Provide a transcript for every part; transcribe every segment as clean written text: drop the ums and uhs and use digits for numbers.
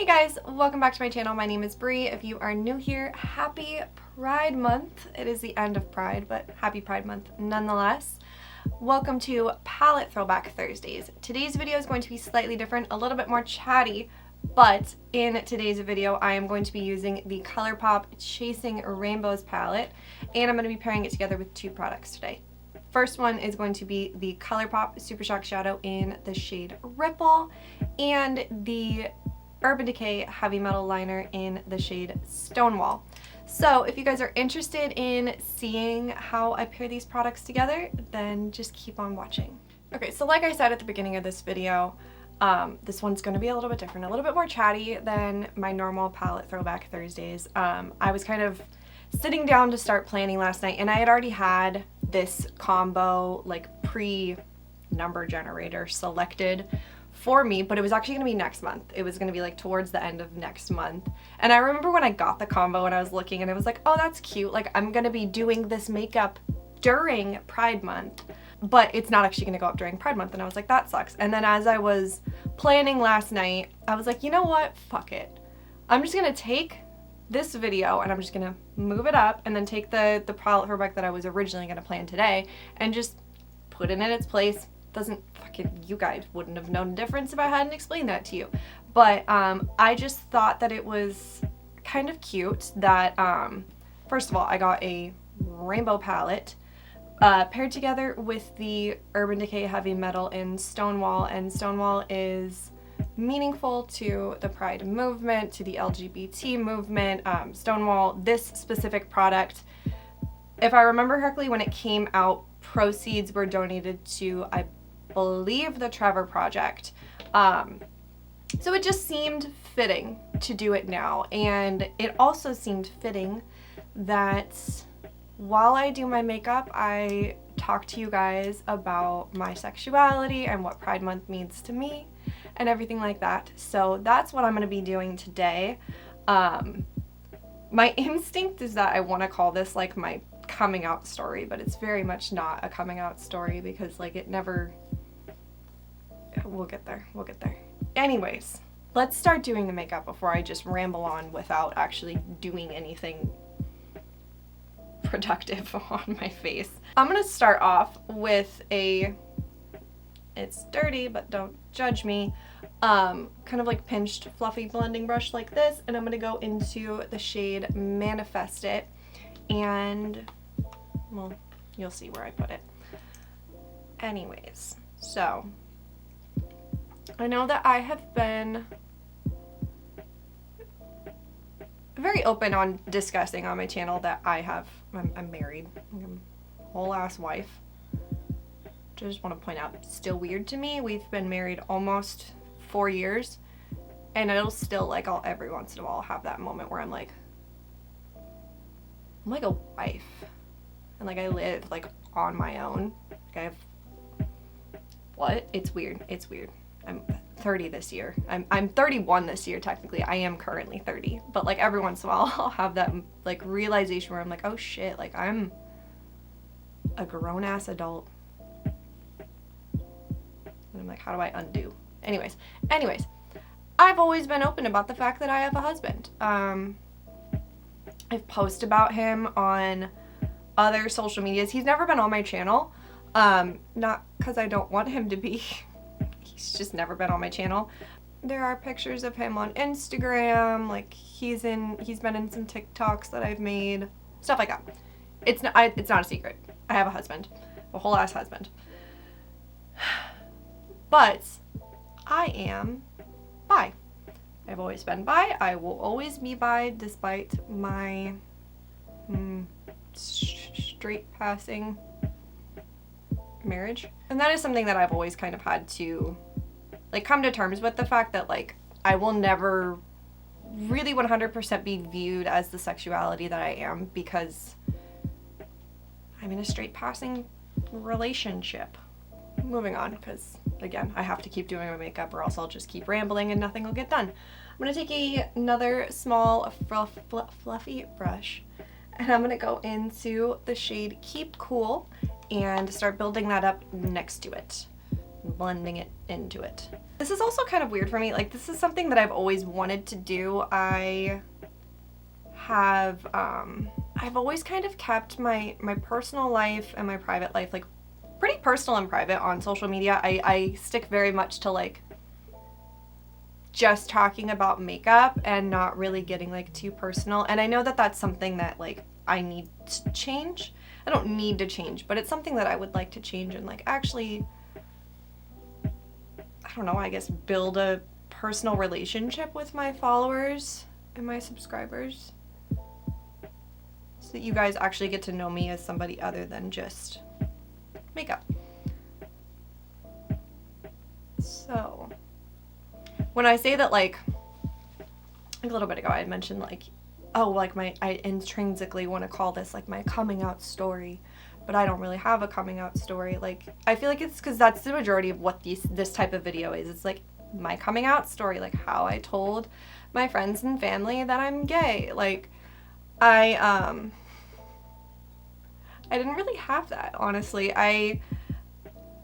Hey guys, welcome back to my channel. My name is Bree. If you are new here, happy Pride Month. It is the end of Pride, but happy Pride Month nonetheless. Welcome to Palette Throwback Thursdays. Today's video is going to be slightly different, a little bit more chatty, but in today's video I am going to be using the Colourpop Chasing Rainbows palette, and I'm going to be pairing it together with two products today. First one is going to be the Colourpop Super Shock Shadow in the shade Ripple, and the Urban Decay Heavy Metal Liner in the shade Stonewall. So if you guys are interested in seeing how I pair these products together, then just keep on watching. Okay, so like I said at the beginning of this video, this one's going to be a little bit different, a little bit more chatty than my normal Palette Throwback Thursdays. I was kind of sitting down to start planning last night, and I had already had this combo like pre-number generator selected for me, but it was actually going to be next month. It was going to be like towards the end of next month. And I remember when I got the combo and I was looking and I was like, oh, that's cute. Like, I'm going to be doing this makeup during Pride Month, but it's not actually going to go up during Pride Month. And I was like, that sucks. And then as I was planning last night, I was like, you know what? Fuck it. I'm just going to take this video and I'm just going to move it up and then take the palette throwback that I was originally going to plan today and just put it in its place. Doesn't fucking, you guys wouldn't have known the difference if I hadn't explained that to you. But I just thought that it was kind of cute that first of all, I got a rainbow palette paired together with the Urban Decay Heavy Metal in Stonewall, and Stonewall is meaningful to the Pride movement, to the LGBT movement. Stonewall, this specific product, if I remember correctly, when it came out, proceeds were donated to, I believe, the Trevor Project. So it just seemed fitting to do it now, and it also seemed fitting that while I do my makeup, I talk to you guys about my sexuality and what Pride Month means to me and everything like that. So that's what I'm going to be doing today. My instinct is that I want to call this like my coming out story, but it's very much not a coming out story because like it never, we'll get there. Anyways, let's start doing the makeup before I just ramble on without actually doing anything productive on my face. I'm gonna start off with it's dirty, but don't judge me, kind of like pinched fluffy blending brush like this, and I'm gonna go into the shade Manifest It, and well, you'll see where I put it. Anyways, so I know that I have been very open on discussing on my channel that I'm married. I'm a whole ass wife. Just want to point out, still weird to me. We've been married almost 4 years, and it'll still, like, I'll every once in a while have that moment where I'm like a wife, and like I live like on my own. Like I have, what? It's weird. I'm 30 this year. I'm 31 this year technically. I am currently 30, but like every once in a while I'll have that like realization where I'm like, oh shit, like I'm a grown ass adult. And I'm like, how do I undo? Anyways, I've always been open about the fact that I have a husband. I've posted about him on other social medias. He's never been on my channel, not because I don't want him to be. He's just never been on my channel. There are pictures of him on Instagram, like he's been in some TikToks that I've made, stuff like that. It's not a secret. I have a husband, a whole ass husband. But I am bi. I've always been bi. I will always be bi despite my straight passing marriage. And that is something that I've always kind of had to like come to terms with, the fact that like I will never really 100% be viewed as the sexuality that I am because I'm in a straight passing relationship. Moving on, because again, I have to keep doing my makeup or else I'll just keep rambling and nothing will get done. I'm going to take another small fluffy brush, and I'm going to go into the shade Keep Cool and start building that up next to it. blending it into it. This is also kind of weird for me. Like, this is something that I've always wanted to do. I've always kind of kept my personal life and my private life, like, pretty personal and private on social media. I stick very much to, like, just talking about makeup and not really getting, like, too personal. And I know that that's something that, like, I need to change. I don't need to change, but it's something that I would like to change and, like, actually, I don't know, I guess build a personal relationship with my followers and my subscribers so that you guys actually get to know me as somebody other than just makeup. So, when I say that, like a little bit ago I had mentioned, like, oh, like, I intrinsically want to call this, like, my coming out story, but I don't really have a coming out story. Like, I feel like it's because that's the majority of what this type of video is. It's, like, my coming out story, like, how I told my friends and family that I'm gay. Like, I didn't really have that, honestly. I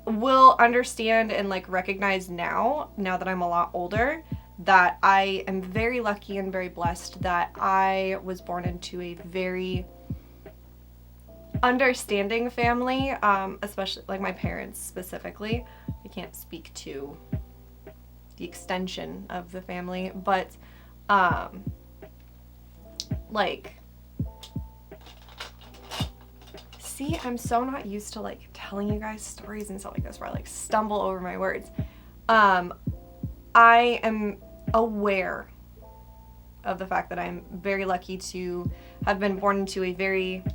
will understand and, like, recognize now that I'm a lot older, that I am very lucky and very blessed that I was born into a very understanding family, especially, like, my parents specifically. I can't speak to the extension of the family, but, like, see, I'm so not used to, like, telling you guys stories and stuff like this where I, like, stumble over my words. I am aware of the fact that I'm very lucky to have been born into a very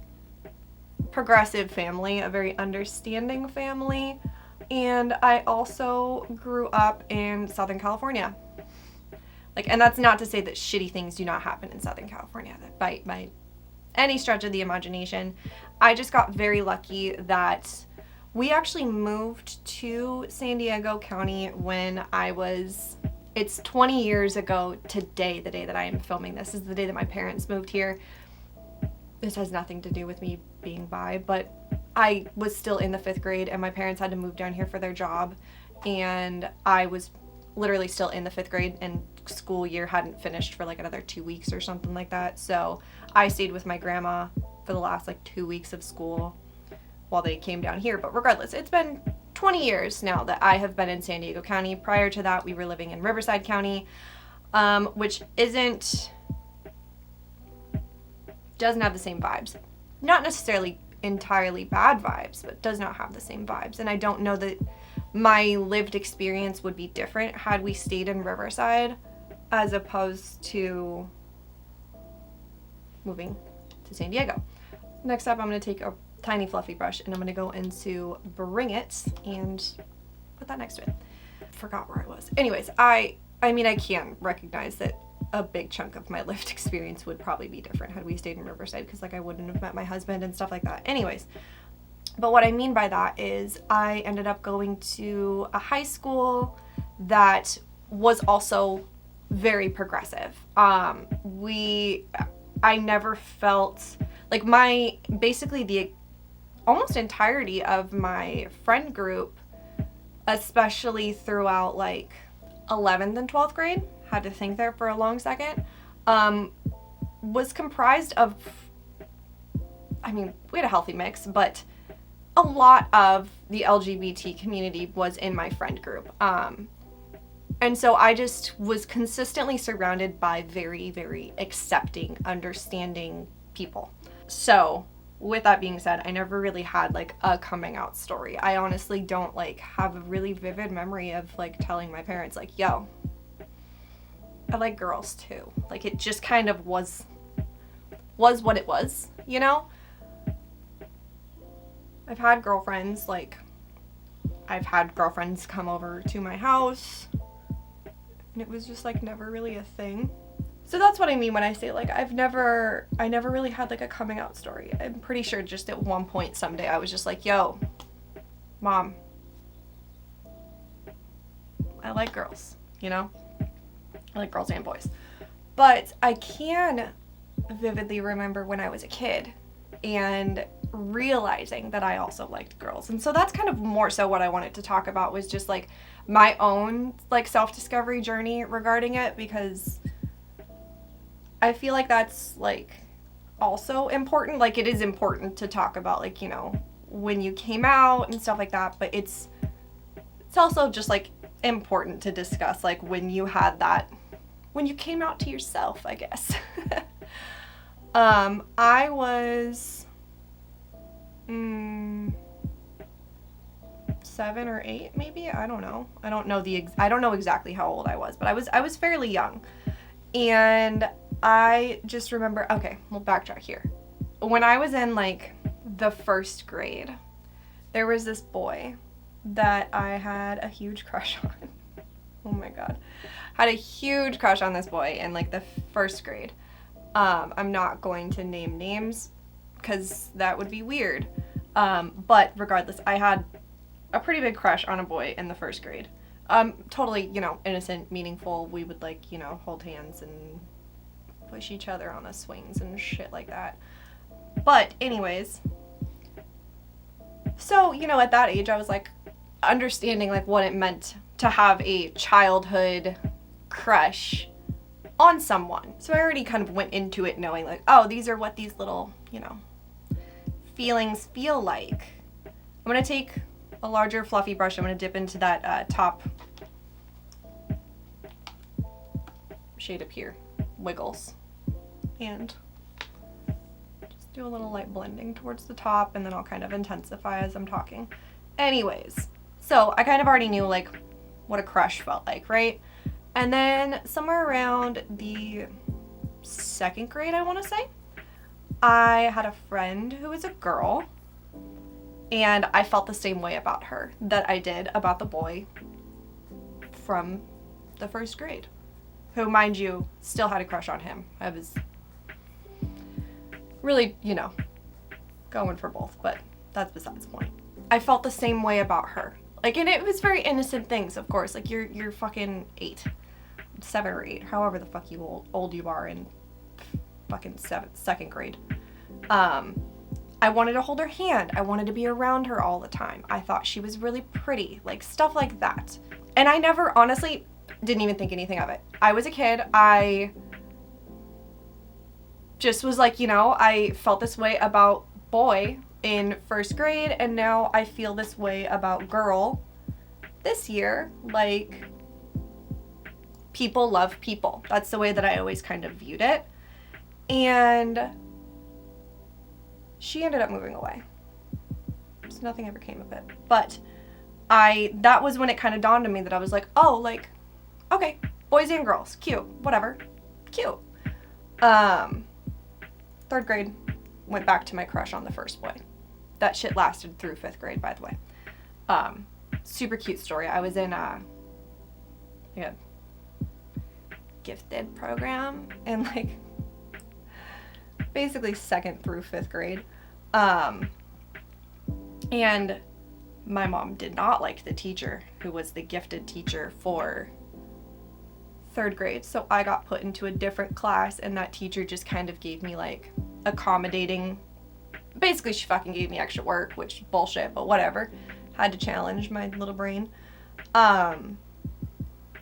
progressive family, a very understanding family, and I also grew up in Southern California. Like, and that's not to say that shitty things do not happen in Southern California, that by any stretch of the imagination. I just got very lucky that we actually moved to San Diego County when it's 20 years ago today, the day that I am filming this. This is the day that my parents moved here. This has nothing to do with me being bi, but I was still in the 5th grade and my parents had to move down here for their job, and I was literally still in the 5th grade and school year hadn't finished for, like, another 2 weeks or something like that. So I stayed with my grandma for the last, like, 2 weeks of school while they came down here. But regardless, it's been 20 years now that I have been in San Diego County. Prior to that, we were living in Riverside County, which doesn't have the same vibes. Not necessarily entirely bad vibes, but does not have the same vibes. And I don't know that my lived experience would be different had we stayed in Riverside as opposed to moving to San Diego. Next up, I'm going to take a tiny fluffy brush and I'm going to go into Bring It and put that next to it. Forgot where I was. Anyways, I mean, I can recognize that a big chunk of my lived experience would probably be different had we stayed in Riverside, because, like, I wouldn't have met my husband and stuff like that. Anyways, but what I mean by that is I ended up going to a high school that was also very progressive. I never felt like basically the almost entirety of my friend group, especially throughout, like, 11th and 12th grade, had to think there for a long second, was comprised of, I mean, we had a healthy mix, but a lot of the LGBT community was in my friend group. And so I just was consistently surrounded by very, very accepting, understanding people. So with that being said, I never really had, like, a coming out story. I honestly don't, like, have a really vivid memory of, like, telling my parents, like, yo, I like girls too. Like, it just kind of was what it was, you know? I've had girlfriends come over to my house, and it was just, like, never really a thing. So that's what I mean when I say, like, I never really had, like, a coming out story. I'm pretty sure just at one point someday I was just like, yo, Mom, I like girls, you know? I like girls and boys. But I can vividly remember when I was a kid and realizing that I also liked girls. And so that's kind of more so what I wanted to talk about, was just like my own like self-discovery journey regarding it, because I feel like that's like also important. Like it is important to talk about, like, you know, when you came out and stuff like that, but it's also just like important to discuss like when you had that, when you came out to yourself, I guess. I was 7 or 8 maybe, I don't know. I don't know exactly how old I was, but I was fairly young. And I just remember, okay, we'll backtrack here. When I was in like the 1st grade, there was this boy that I had a huge crush on. Oh my god. Had a huge crush on this boy in like the 1st grade. I'm not going to name names because that would be weird. But regardless, I had a pretty big crush on a boy in the 1st grade. Totally, you know, innocent, meaningful. We would like, you know, hold hands and push each other on the swings and shit like that. But anyways, so, you know, at that age, I was like understanding like what it meant to have a childhood crush on someone. So I already kind of went into it knowing like, oh, these are what these little, you know, feelings feel like. I'm going to take a larger fluffy brush. I'm going to dip into that top shade up here, Wiggles, and just do a little light blending towards the top, and then I'll kind of intensify as I'm talking. Anyways, so I kind of already knew like what a crush felt like, right? And then somewhere around the 2nd grade, I want to say, I had a friend who was a girl, and I felt the same way about her that I did about the boy from the 1st grade, who, mind you, still had a crush on him. I was really, you know, going for both, but that's besides the point. I felt the same way about her. Like, and it was very innocent things, of course. Like, you're fucking 8. 7 or 8, however the fuck old you are in fucking 2nd grade. I wanted to hold her hand. I wanted to be around her all the time. I thought she was really pretty, like stuff like that. And I never, honestly, didn't even think anything of it. I was a kid. I just was like, you know, I felt this way about boy in 1st grade, and now I feel this way about girl this year. Like, people love people. That's the way that I always kind of viewed it. And she ended up moving away. So nothing ever came of it. But that was when it kind of dawned on me that I was like, oh, like, okay, boys and girls, cute, whatever, cute. 3rd grade, went back to my crush on the 1st boy. That shit lasted through 5th grade, by the way. Super cute story. I was in a gifted program in like basically 2nd through 5th grade. And my mom did not like the teacher who was the gifted teacher for 3rd grade. So I got put into a different class, and that teacher just kind of gave me like accommodating. Basically, she fucking gave me extra work, which bullshit, but whatever. Had to challenge my little brain.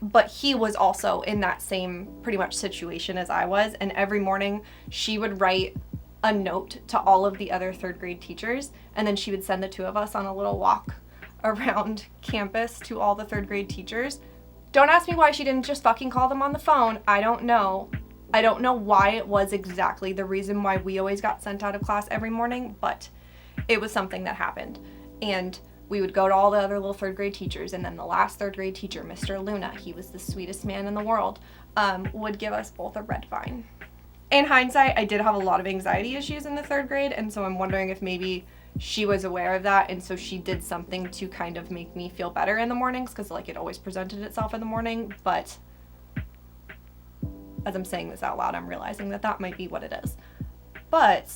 But he was also in that same pretty much situation as I was, and every morning she would write a note to all of the other 3rd grade teachers, and then she would send the 2 of us on a little walk around campus to all the 3rd grade teachers. Don't ask me why she didn't just fucking call them on the phone. I don't know. I don't know why it was exactly the reason why we always got sent out of class every morning, but it was something that happened. And we would go to all the other little 3rd grade teachers, and then the last 3rd grade teacher, Mr. Luna, he was the sweetest man in the world, would give us both a red vine. In hindsight, I did have a lot of anxiety issues in the 3rd grade, and so I'm wondering if maybe she was aware of that, and so she did something to kind of make me feel better in the mornings, because like it always presented itself in the morning. But as I'm saying this out loud, I'm realizing that that might be what it is. But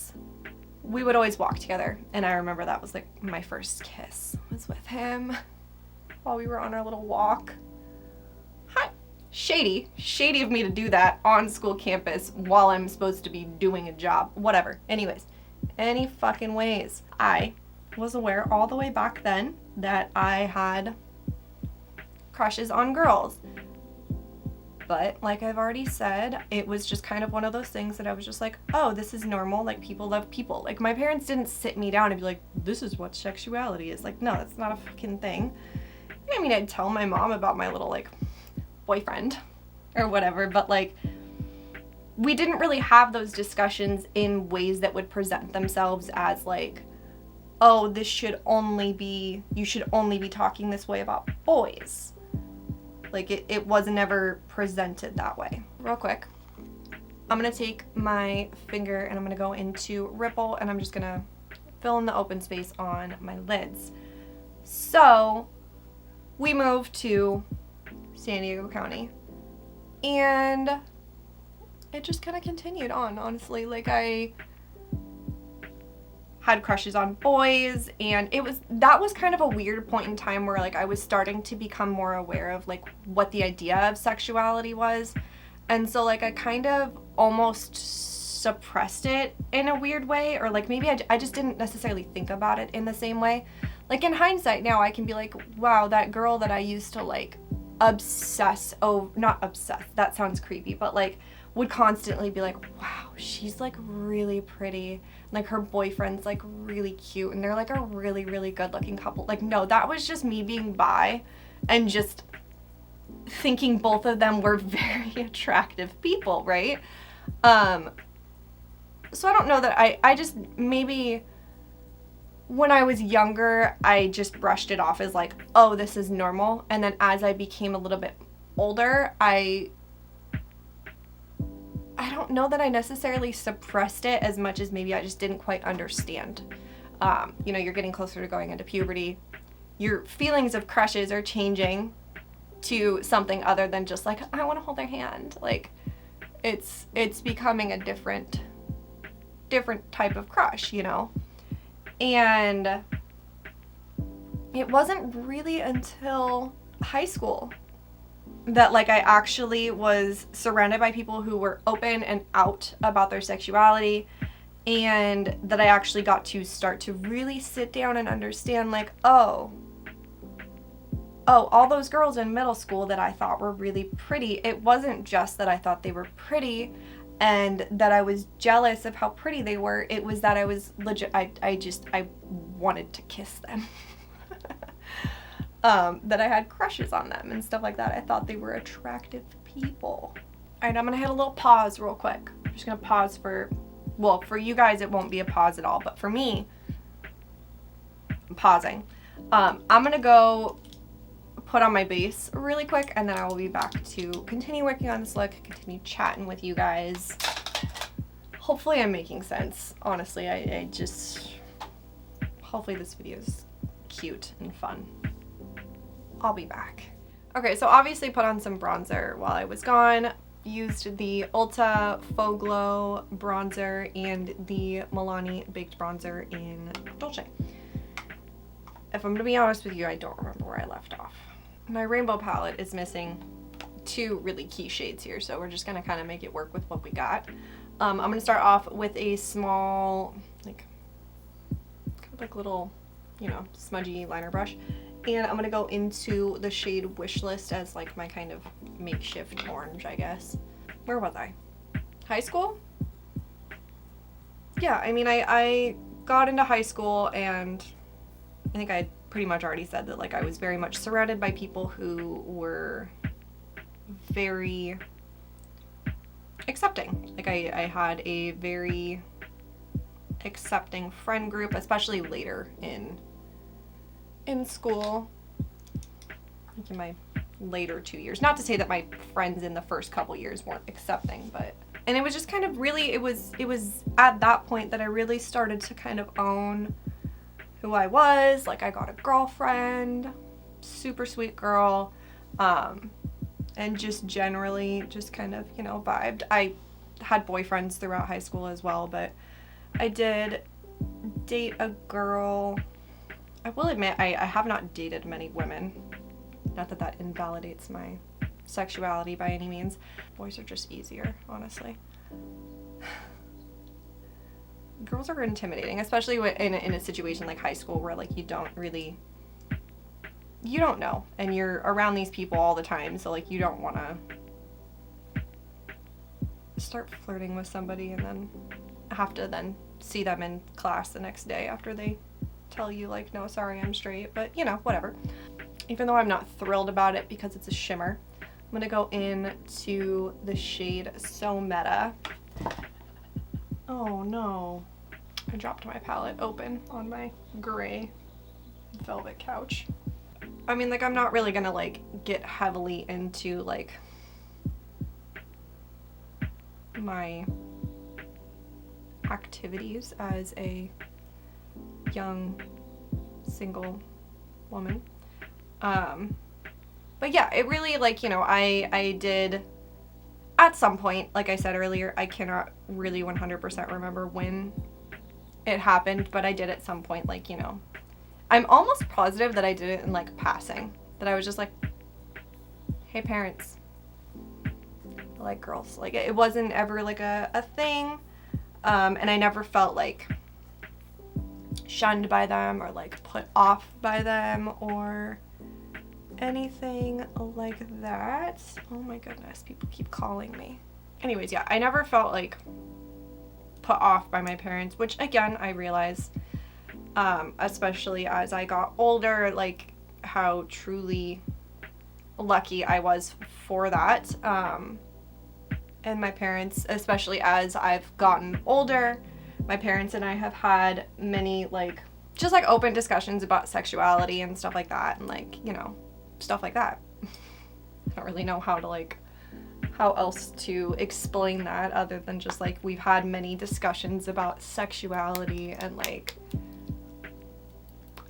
we would always walk together, and I remember that was like my first kiss was with him while we were on our little walk. Hi. Shady of me to do that on school campus while I'm supposed to be doing a job. Whatever. Anyways, any fucking ways. I was aware all the way back then that I had crushes on girls. But like I've already said, it was just kind of one of those things that I was just like, oh, this is normal. Like, people love people. Like, my parents didn't sit me down and be like, this is what sexuality is. Like, no, that's not a fucking thing. I mean, I'd tell my mom about my little, like, boyfriend or whatever, but like, we didn't really have those discussions in ways that would present themselves as like, oh, this should only be, you should only be talking this way about boys. Like, it wasn't ever presented that way. Real quick, I'm gonna take my finger and I'm gonna go into Ripple and I'm just gonna fill in the open space on my lids. So, we moved to San Diego County and it just kind of continued on, honestly. Like, I had crushes on boys, and that was kind of a weird point in time where like I was starting to become more aware of like what the idea of sexuality was. And so like I kind of almost suppressed it in a weird way, or like maybe I just didn't necessarily think about it in the same way. Like, in hindsight now I can be like, wow, that girl that I used to like obsess, oh, not obsess, that sounds creepy, but like would constantly be like, wow, she's like really pretty, like her boyfriend's like really cute, and they're like a really, really good looking couple. Like, no, that was just me being bi and just thinking both of them were very attractive people, right? So I don't know that I just, maybe when I was younger, I just brushed it off as like, oh, this is normal. And then as I became a little bit older, I don't know that I necessarily suppressed it as much as maybe I just didn't quite understand. You know, you're getting closer to going into puberty. Your feelings of crushes are changing to something other than just like, I want to hold their hand. Like, it's becoming a different type of crush, you know? And it wasn't really until high school that like I actually was surrounded by people who were open and out about their sexuality, and that I actually got to start to really sit down and understand like, oh, all those girls in middle school that I thought were really pretty, it wasn't just that I thought they were pretty and that I was jealous of how pretty they were. It was that I was legit, I wanted to kiss them. That I had crushes on them and stuff like that. I thought they were attractive people. All right, I'm gonna hit a little pause real quick. I'm just gonna pause for you guys it won't be a pause at all, but for me, I'm pausing. I'm gonna go put on my base really quick, and then I will be back to continue working on this look, continue chatting with you guys. Hopefully I'm making sense. Honestly, I just, hopefully this video is cute and fun. I'll be back. Okay, so obviously put on some bronzer while I was gone. Used the Ulta Faux Glow bronzer and the Milani Baked Bronzer in Dolce. If I'm gonna be honest with you, I don't remember where I left off. My rainbow palette is missing two really key shades here, so we're just gonna kind of make it work with what we got. I'm gonna start off with a small, like, kind of like little, you know, smudgy liner brush. And I'm gonna go into the shade Wishlist as like my kind of makeshift orange, I guess. Where was I? High school? Yeah, I mean, I got into high school, and I think I pretty much already said that like I was very much surrounded by people who were very accepting. Like I had a very accepting friend group, especially later in school, like in my later 2 years. Not to say that my friends in the first couple years weren't accepting, but, and it was just kind of really, it was at that point that I really started to kind of own who I was. Like, I got a girlfriend, super sweet girl, and just generally just kind of, you know, vibed. I had boyfriends throughout high school as well, but I did date a girl. I will admit, I have not dated many women. Not that that invalidates my sexuality by any means. Boys are just easier, honestly. girls are intimidating, especially in a situation like high school where like you don't know, and you're around these people all the time, so like you don't want to start flirting with somebody and then have to then see them in class the next day after they tell you like, no, sorry, I'm straight, but you know, whatever. Even though I'm not thrilled about it because it's a shimmer, I'm gonna go into the shade So Meta. Oh no, I dropped my palette open on my gray velvet couch. I mean, like, I'm not really gonna like get heavily into like my activities as a young single woman. But yeah, it really, like, you know, I did at some point, like I said earlier, I cannot really 100% remember when it happened, but I did at some point, like, you know, I'm almost positive that I did it in like passing, that I was just like, hey parents, I like girls. Like, it wasn't ever like a thing, and I never felt like shunned by them or like put off by them or anything like that. Oh my goodness, people keep calling me. Anyways, yeah, I never felt like put off by my parents, which again, I realize, especially as I got older, like how truly lucky I was for that. And my parents, especially as I've gotten older, my parents and I have had many like just like open discussions about sexuality and stuff like that, and like, you know, stuff like that. I don't really know how else to explain that other than just like we've had many discussions about sexuality, and like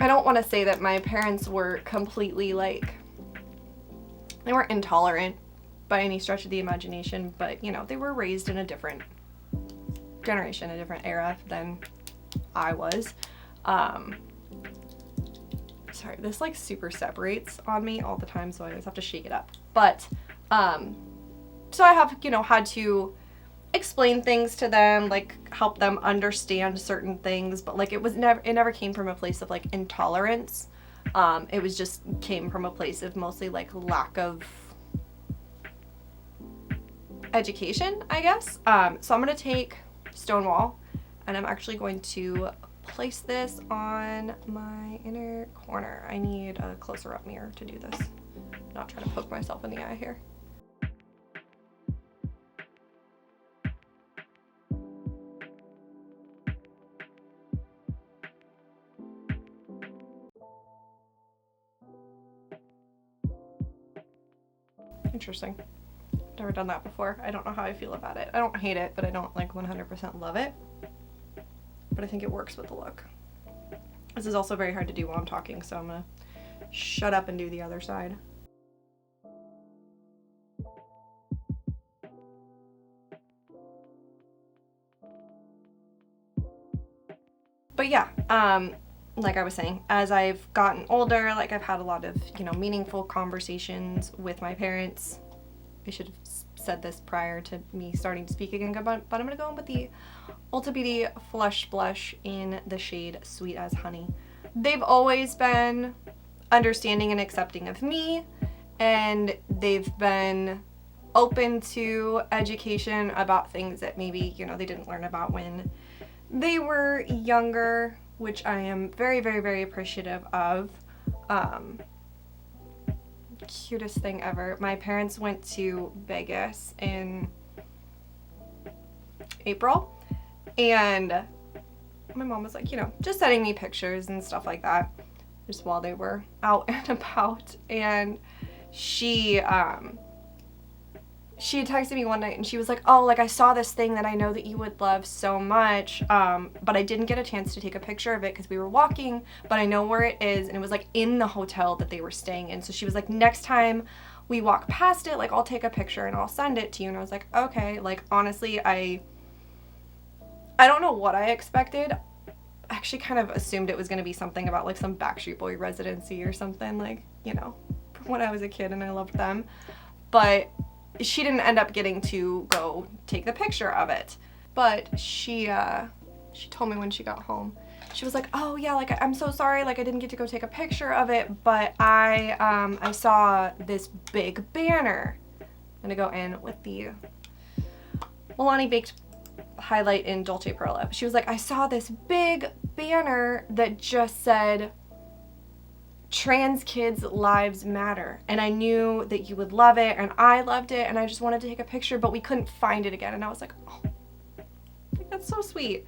I don't want to say that my parents were completely like, they weren't intolerant by any stretch of the imagination, but you know, they were raised in a different generation, a different era than I was. Sorry, this like super separates on me all the time, so I always have to shake it up. But so I have, you know, had to explain things to them, like help them understand certain things, but like it never came from a place of like intolerance. It was just came from a place of mostly like lack of education, I guess. So I'm gonna take Stonewall, and I'm actually going to place this on my inner corner. I need a closer up mirror to do this. I'm not trying to poke myself in the eye here. Interesting. Never done that before. I don't know how I feel about it. I don't hate it, but I don't like 100% love it. But I think it works with the look. This is also very hard to do while I'm talking, so I'm gonna shut up and do the other side. But yeah, like I was saying, as I've gotten older, like I've had a lot of, you know, meaningful conversations with my parents. I should have said this prior to me starting to speak again, but I'm gonna go in with the Ulta Beauty Flush Blush in the shade Sweet as Honey. They've always been understanding and accepting of me, and they've been open to education about things that maybe, you know, they didn't learn about when they were younger, which I am very, very, very appreciative of. Cutest thing ever. My parents went to Vegas in April, and my mom was like, you know, just sending me pictures and stuff like that just while they were out and about, and she had texted me one night and she was like, oh, like I saw this thing that I know that you would love so much, but I didn't get a chance to take a picture of it because we were walking, but I know where it is, and it was like in the hotel that they were staying in. So she was like, next time we walk past it, like I'll take a picture and I'll send it to you. And I was like, okay. Like honestly, I don't know what I expected. I actually kind of assumed it was going to be something about like some Backstreet Boy residency or something, like, you know, from when I was a kid and I loved them. But she didn't end up getting to go take the picture of it. But she she told me when she got home. She was like, oh yeah, like I'm so sorry, like I didn't get to go take a picture of it, but I saw this big banner. I'm gonna go in with the Milani Baked highlight in Dolce Perla. She was like, I saw this big banner that just said, trans kids' lives matter. And I knew that you would love it, and I loved it, and I just wanted to take a picture, but we couldn't find it again. And I was like, oh, that's so sweet.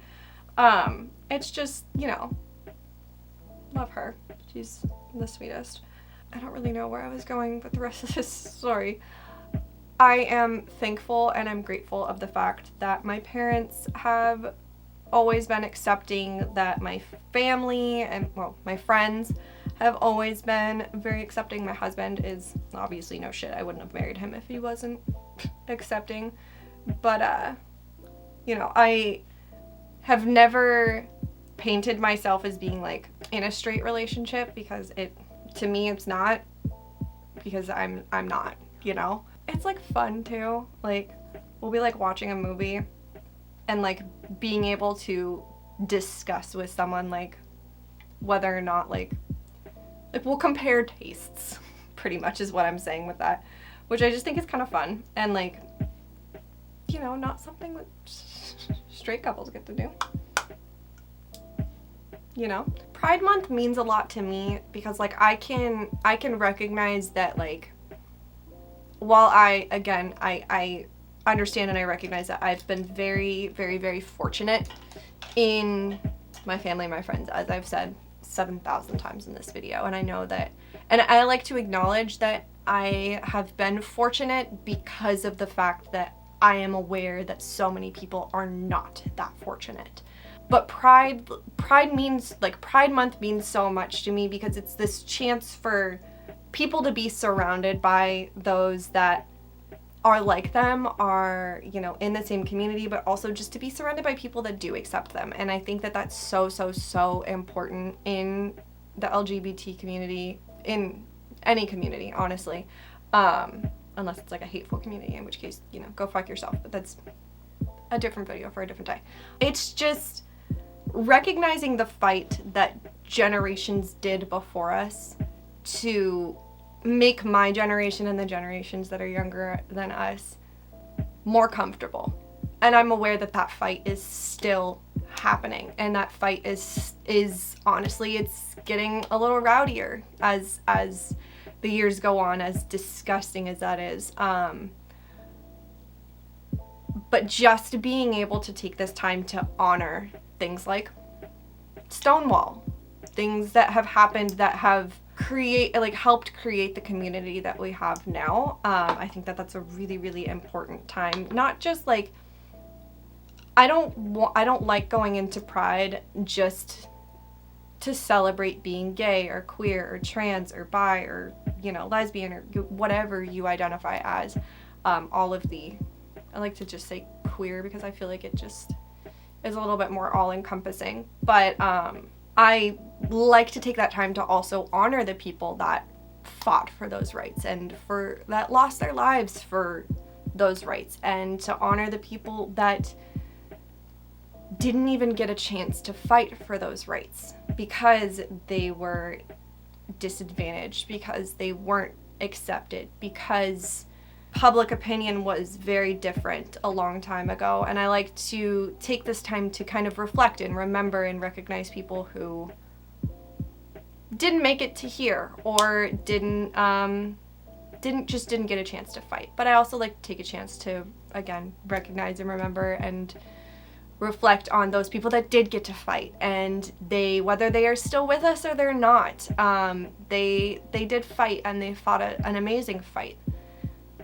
It's just, you know, love her. She's the sweetest. I don't really know where I was going with the rest of this story. I am thankful and I'm grateful of the fact that my parents have always been accepting, that my family and, well, my friends have always been very accepting. My husband is obviously no shit. I wouldn't have married him if he wasn't accepting. But, you know, I have never painted myself as being like in a straight relationship, because to me it's not, because I'm not, you know? It's like fun too. Like we'll be like watching a movie and like being able to discuss with someone like whether or not like we'll compare tastes, pretty much is what I'm saying with that, which I just think is kind of fun and like, you know, not something that straight couples get to do. You know, Pride Month means a lot to me because like I can recognize that, like, while I understand and I recognize that I've been very, very, very fortunate in my family and my friends, as I've said 7,000 times in this video, and I know that, and I like to acknowledge that I have been fortunate because of the fact that I am aware that so many people are not that fortunate. But Pride means, like, Pride Month means so much to me because it's this chance for people to be surrounded by those that are like them, are, you know, in the same community, but also just to be surrounded by people that do accept them. And I think that that's so, so, so important in the LGBT community, in any community, honestly. Unless it's like a hateful community, in which case, you know, go fuck yourself. But that's a different video for a different day. It's just recognizing the fight that generations did before us to make my generation and the generations that are younger than us more comfortable. And I'm aware that that fight is still happening, and that fight is honestly, it's getting a little rowdier as the years go on, as disgusting as that is. But just being able to take this time to honor things like Stonewall, things that have happened that have helped create the community that we have now. I think that that's a really, really important time. Not just like, I don't like going into Pride just to celebrate being gay or queer or trans or bi or, you know, lesbian or whatever you identify as. I like to just say queer because I feel like it just is a little bit more all-encompassing. But I like to take that time to also honor the people that fought for those rights and that lost their lives for those rights, and to honor the people that didn't even get a chance to fight for those rights because they were disadvantaged, because they weren't accepted, because public opinion was very different a long time ago. And I like to take this time to kind of reflect and remember and recognize people who didn't make it to here or didn't get a chance to fight. But I also like to take a chance to, again, recognize and remember and reflect on those people that did get to fight, and whether they are still with us or they're not, they did fight, and they fought an amazing fight.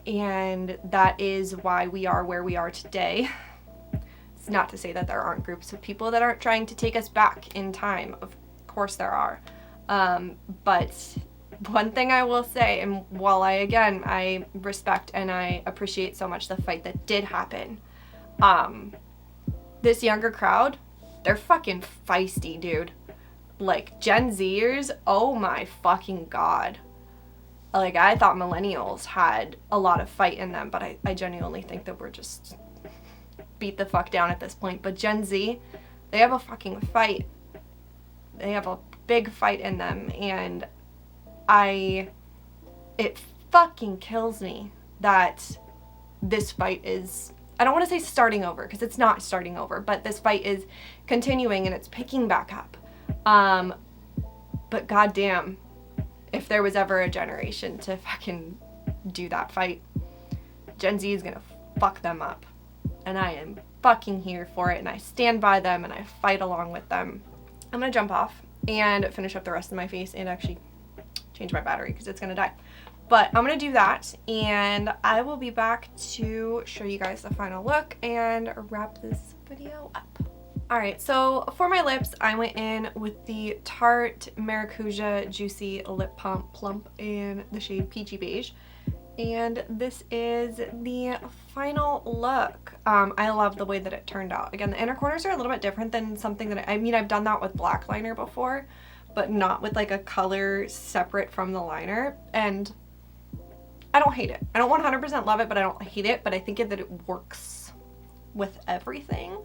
And that is why we are where we are today. It's not to say that there aren't groups of people that aren't trying to take us back in time. Of course there are. But one thing I will say, and while I respect and I appreciate so much the fight that did happen, this younger crowd, they're fucking feisty, dude. Like, Gen Zers, oh my fucking god. Like, I thought millennials had a lot of fight in them, but I genuinely think that we're just beat the fuck down at this point. But Gen Z, They have a fucking fight. They have a big fight in them, and it fucking kills me that this fight is, I don't want to say starting over, because it's not starting over, but this fight is continuing and it's picking back up. But goddamn, if there was ever a generation to fucking do that fight, Gen Z is gonna fuck them up. And I am fucking here for it, and I stand by them and I fight along with them. I'm gonna jump off and finish up the rest of my face and actually change my battery because it's gonna die. But I'm gonna do that, and I will be back to show you guys the final look and wrap this video up. Alright, so for my lips, I went in with the Tarte Maracuja Juicy Lip Plump in the shade Peachy Beige. And this is the final look. I love the way that it turned out. Again, the inner corners are a little bit different than something that I mean, I've done that with black liner before, but not with like a color separate from the liner. And I don't hate it. I don't 100% love it, but I don't hate it. But I think that it works with everything.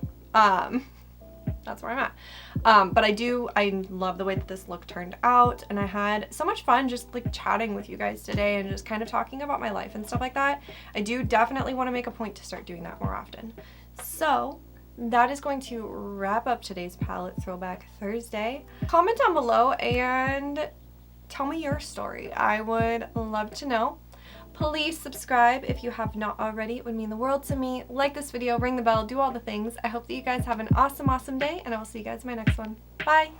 That's where I'm at. But I love the way that this look turned out, and I had so much fun just like chatting with you guys today and just kind of talking about my life and stuff like that. I do definitely want to make a point to start doing that more often. So that is going to wrap up today's Palette Throwback Thursday. Comment down below and tell me your story. I would love to know. Please subscribe if you have not already. It would mean the world to me. Like this video, ring the bell, do all the things. I hope that you guys have an awesome, awesome day, and I will see you guys in my next one. Bye!